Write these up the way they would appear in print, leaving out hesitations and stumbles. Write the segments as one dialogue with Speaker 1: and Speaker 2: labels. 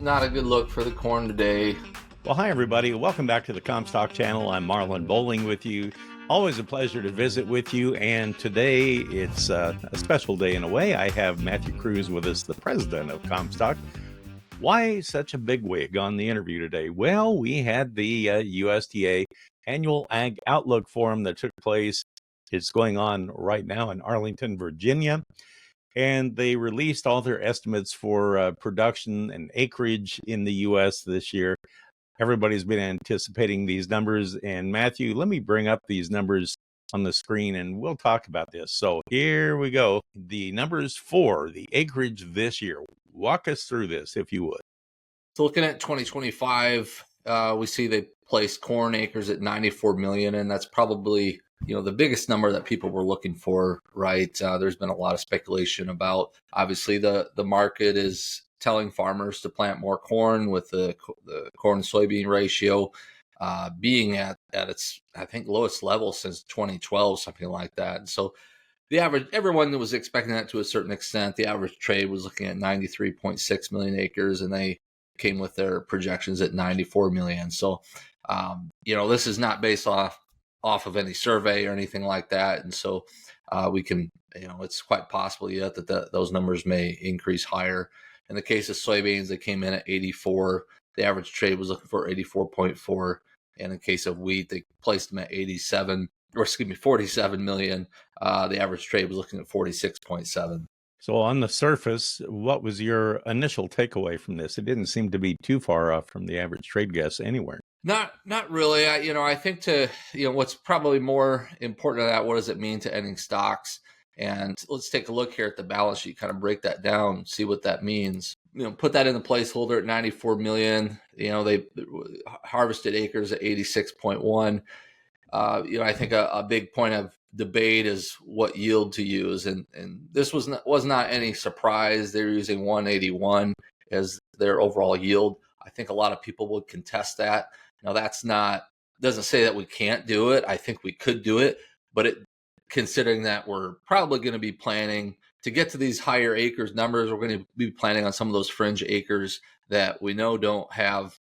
Speaker 1: Not a good look for the corn today.
Speaker 2: Well, hi, everybody. Welcome back to the Commstock channel. I'm Marlin Bohling with you. Always a pleasure to visit with you. And today it's a special day in a way. I have Matthew Kruse with us, the president of Commstock. Why such a big wig on the interview today? Well, we had the USDA annual Ag Outlook forum that took place. It's going on right now in Arlington, Virginia. And they released all their estimates for production and acreage in the U.S. this year. Everybody's been anticipating these numbers. And Matthew, let me bring up these numbers on the screen and we'll talk about this. So here we go. The numbers for the acreage this year. Walk us through this, if you would.
Speaker 1: So looking at 2025, we see they placed corn acres at 94 million, and that's probably the biggest number that people were looking for, right? There's been a lot of speculation about, obviously, the market is telling farmers to plant more corn with the corn soybean ratio being at its, I think, lowest level since 2012, something like that. And so the average, everyone was expecting that to a certain extent. The average trade was looking at 93.6 million acres, and they came with their projections at 94 million. So, this is not based off of any survey or anything like that. And so we can, it's quite possible yet that those numbers may increase higher. In the case of soybeans, they came in at 84. The average trade was looking for 84.4. And in the case of wheat, they placed them at 47 million. The average trade was looking at 46.7.
Speaker 2: So on the surface, what was your initial takeaway from this? It didn't seem to be too far off from the average trade guess anywhere.
Speaker 1: Not really. I think what's probably more important than that, what does it mean to ending stocks? And let's take a look here at the balance sheet, kind of break that down, see what that means. Put that in the placeholder at 94 million. They harvested acres at 86.1. I think a big point of debate is what yield to use, and this was not any surprise. They're using 181 as their overall yield. I think a lot of people would contest that. Now, doesn't say that we can't do it. I think we could do it, but considering that we're probably going to be planning to get to these higher acres numbers, we're going to be planning on some of those fringe acres that we know don't have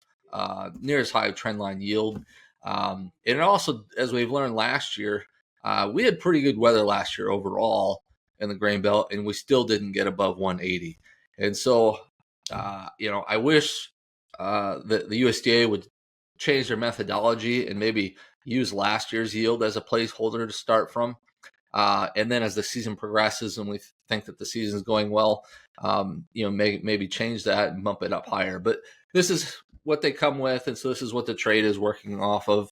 Speaker 1: near as high a trendline yield. And it also, as we've learned last year, we had pretty good weather last year overall in the grain belt, and we still didn't get above 180. And so, I wish that the USDA would change their methodology and maybe use last year's yield as a placeholder to start from. And then as the season progresses and we think that the season is going well, maybe change that and bump it up higher. But this is what they come with, and so this is what the trade is working off of.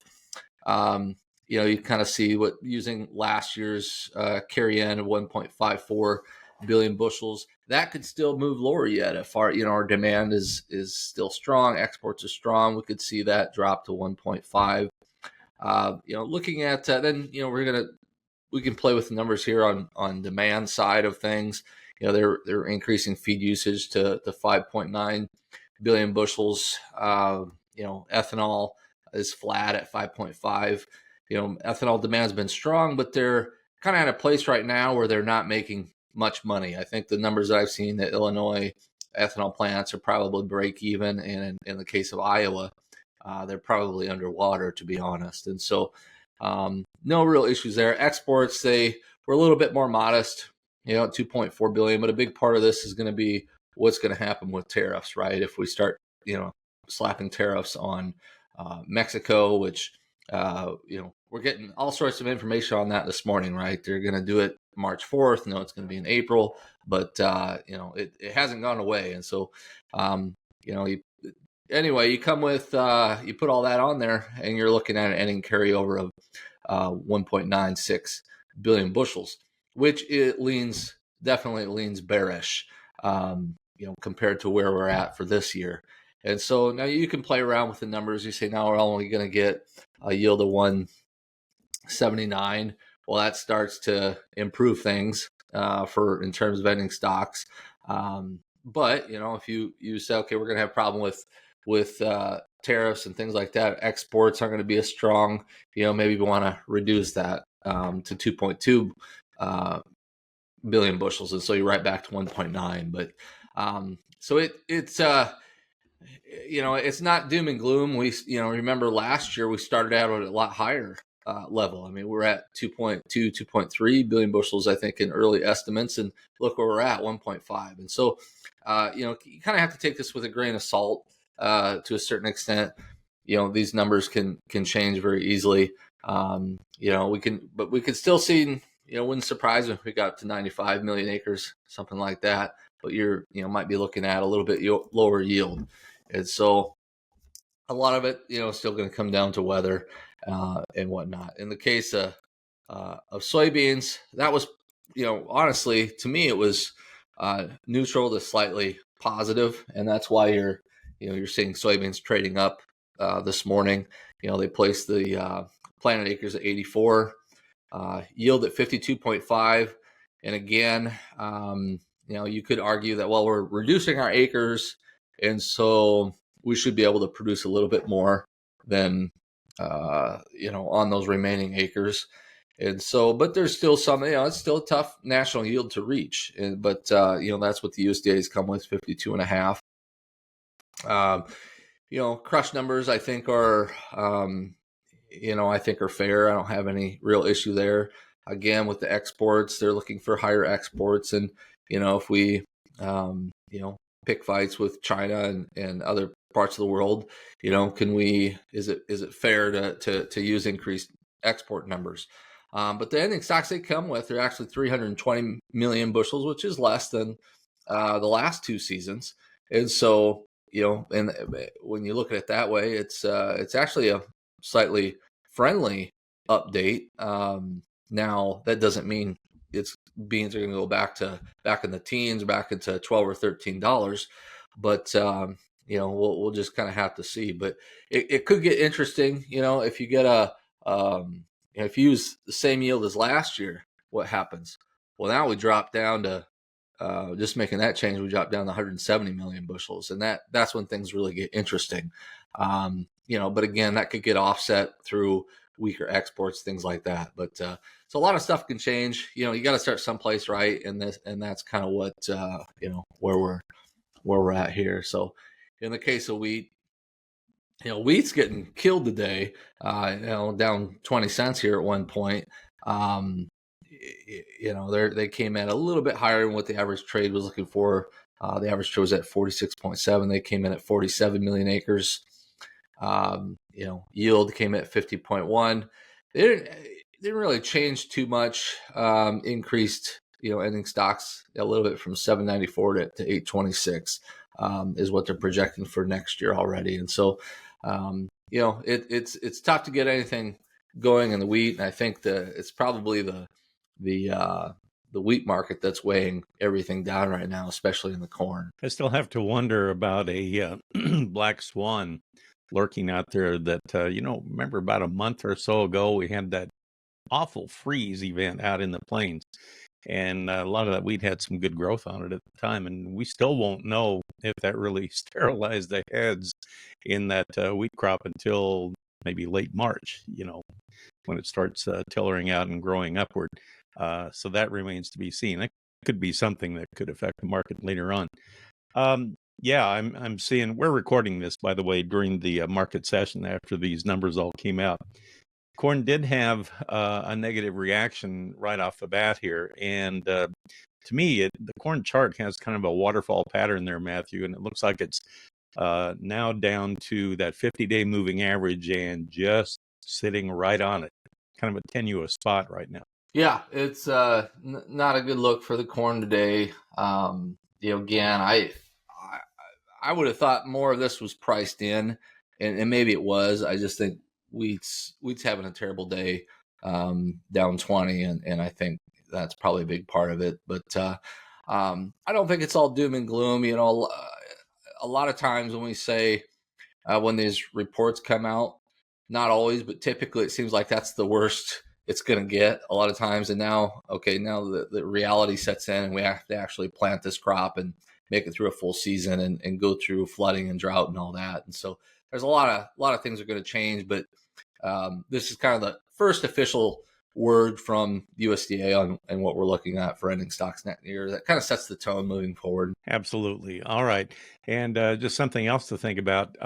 Speaker 1: You kind of see what using last year's carry in of 1.54 billion bushels, that could still move lower yet. If our demand is still strong, exports are strong, we could see that drop to 1.5. Looking at then we can play with the numbers here on demand side of things. They're increasing feed usage to 5.9 billion bushels. Ethanol is flat at 5.5. Ethanol demand has been strong, but they're kind of at a place right now where they're not making much money. I think the numbers that I've seen, that Illinois ethanol plants are probably break even, and in the case of Iowa, they're probably underwater, to be honest. And so no real issues there. Exports, they were a little bit more modest, 2.4 billion, but a big part of this is going to be what's going to happen with tariffs, right? If we start, slapping tariffs on Mexico, which, we're getting all sorts of information on that this morning, right? They're going to do it March 4th. No, it's going to be in April, but, it hasn't gone away. And so, anyway, you come with, you put all that on there and you're looking at an ending carryover of 1.96 billion bushels, which definitely leans bearish, compared to where we're at for this year. And so now you can play around with the numbers. You say, now we're only going to get a yield of 179. Well, that starts to improve things in terms of ending stocks. But, if you say, okay, we're going to have a problem with tariffs and things like that, exports aren't going to be as strong, maybe we want to reduce that to 2.2 billion bushels. And so you're right back to 1.9. But so it's it's not doom and gloom. We, remember last year we started out at a lot higher level. I mean, we're at 2.2, 2.3 billion bushels, I think, in early estimates, and look where we're at, 1.5. And so, you kind of have to take this with a grain of salt to a certain extent. These numbers can change very easily. We could still see, wouldn't surprise me if we got up to 95 million acres, something like that. But might be looking at a little bit lower yield. And so a lot of it, is still going to come down to weather and whatnot. In the case of soybeans, that was, honestly, to me, it was neutral to slightly positive, and that's why you're seeing soybeans trading up this morning. They placed the planted acres at 84, yield at 52.5, and again, you could argue that, well, we're reducing our acres, and so we should be able to produce a little bit more than, on those remaining acres. And so, but there's still some, it's still a tough national yield to reach. But that's what the USDA has come with, 52.5. Crush numbers, I think are, are fair. I don't have any real issue there. Again, with the exports, they're looking for higher exports. And, if we, pick fights with China and other parts of the world, is it fair to use increased export numbers? But the ending stocks they come with are actually 320 million bushels, which is less than the last two seasons. And so, and when you look at it that way, it's actually a slightly friendly update. Now that doesn't mean beans are going to go back in the teens, back into $12 or $13, but we'll just kind of have to see. But it could get interesting, if you get if you use the same yield as last year, what happens? Well, now we drop down to just making that change. We drop down to 170 million bushels, and that's when things really get interesting. But again, that could get offset through weaker exports, things like that. But so a lot of stuff can change. You got to start someplace, right? And that's kind of what where we're at here. So in the case of wheat, wheat's getting killed today. Down 20 cents here at one point. They came in a little bit higher than what the average trade was looking for. The average trade was at 46.7. They came in at 47 million acres. Yield came at 50.1. They didn't really change too much. Increased, ending stocks a little bit from 794 to 826 is what they're projecting for next year already. And so, it's tough to get anything going in the wheat. And I think it's probably the wheat market that's weighing everything down right now, especially in the corn.
Speaker 2: I still have to wonder about a black swan lurking out there that, remember about a month or so ago, we had that awful freeze event out in the plains. And a lot of that wheat had some good growth on it at the time. And we still won't know if that really sterilized the heads in that wheat crop until maybe late March, when it starts tillering out and growing upward. So that remains to be seen. That could be something that could affect the market later on. I'm seeing, we're recording this, by the way, during the market session after these numbers all came out. Corn did have a negative reaction right off the bat here. And to me, the corn chart has kind of a waterfall pattern there, Matthew, and it looks like it's now down to that 50-day moving average and just sitting right on it. Kind of a tenuous spot right now.
Speaker 1: Yeah, it's not a good look for the corn today. Again, I would have thought more of this was priced in, and maybe it was. I just think wheat's having a terrible day, down 20, and I think that's probably a big part of it. But I don't think it's all doom and gloom. A lot of times when we say when these reports come out, not always, but typically it seems like that's the worst it's going to get a lot of times. And now the reality sets in, and we have to actually plant this crop and make it through a full season and go through flooding and drought and all that. And so there's a lot of things are going to change, but this is kind of the first official word from USDA on and what we're looking at for ending stocks next year. That kind of sets the tone moving forward.
Speaker 2: Absolutely. All right. And just something else to think about.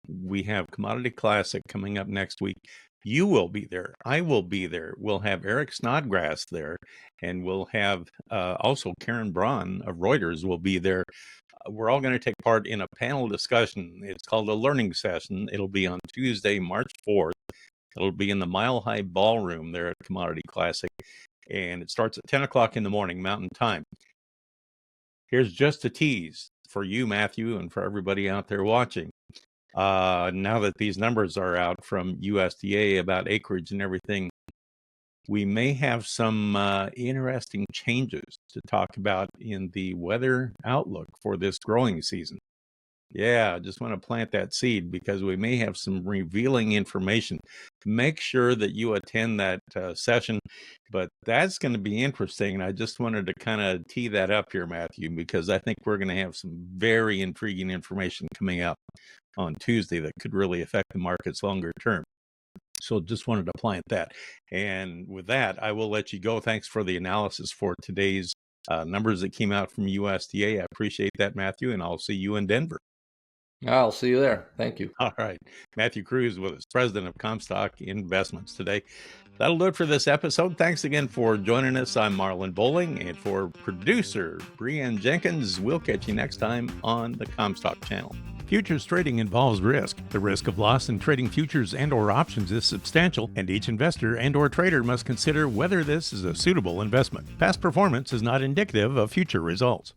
Speaker 2: We have Commodity Classic coming up next week. You will be there. I will be there. We'll have Eric Snodgrass there, and we'll have also Karen Braun of Reuters will be there. We're all going to take part in a panel discussion. It's called a learning session. It'll be on Tuesday, March 4th. It'll be in the Mile High Ballroom there at Commodity Classic, and it starts at 10 o'clock in the morning, Mountain Time. Here's just a tease for you, Matthew, and for everybody out there watching. Now that these numbers are out from USDA about acreage and everything, we may have some interesting changes to talk about in the weather outlook for this growing season. Yeah, I just want to plant that seed because we may have some revealing information. Make sure that you attend that session, but that's going to be interesting. And I just wanted to kind of tee that up here, Matthew, because I think we're going to have some very intriguing information coming out on Tuesday that could really affect the markets longer term. So just wanted to plant that. And with that, I will let you go. Thanks for the analysis for today's numbers that came out from USDA. I appreciate that, Matthew, and I'll see you in Denver.
Speaker 1: I'll see you there. Thank you.
Speaker 2: All right. Matthew Kruse with us, president of Commstock Investments today. That'll do it for this episode. Thanks again for joining us. I'm Marlin Bohling, and for producer Brianne Jenkins, we'll catch you next time on the Commstock channel. Futures trading involves risk. The risk of loss in trading futures and/or options is substantial, and each investor and/or trader must consider whether this is a suitable investment. Past performance is not indicative of future results.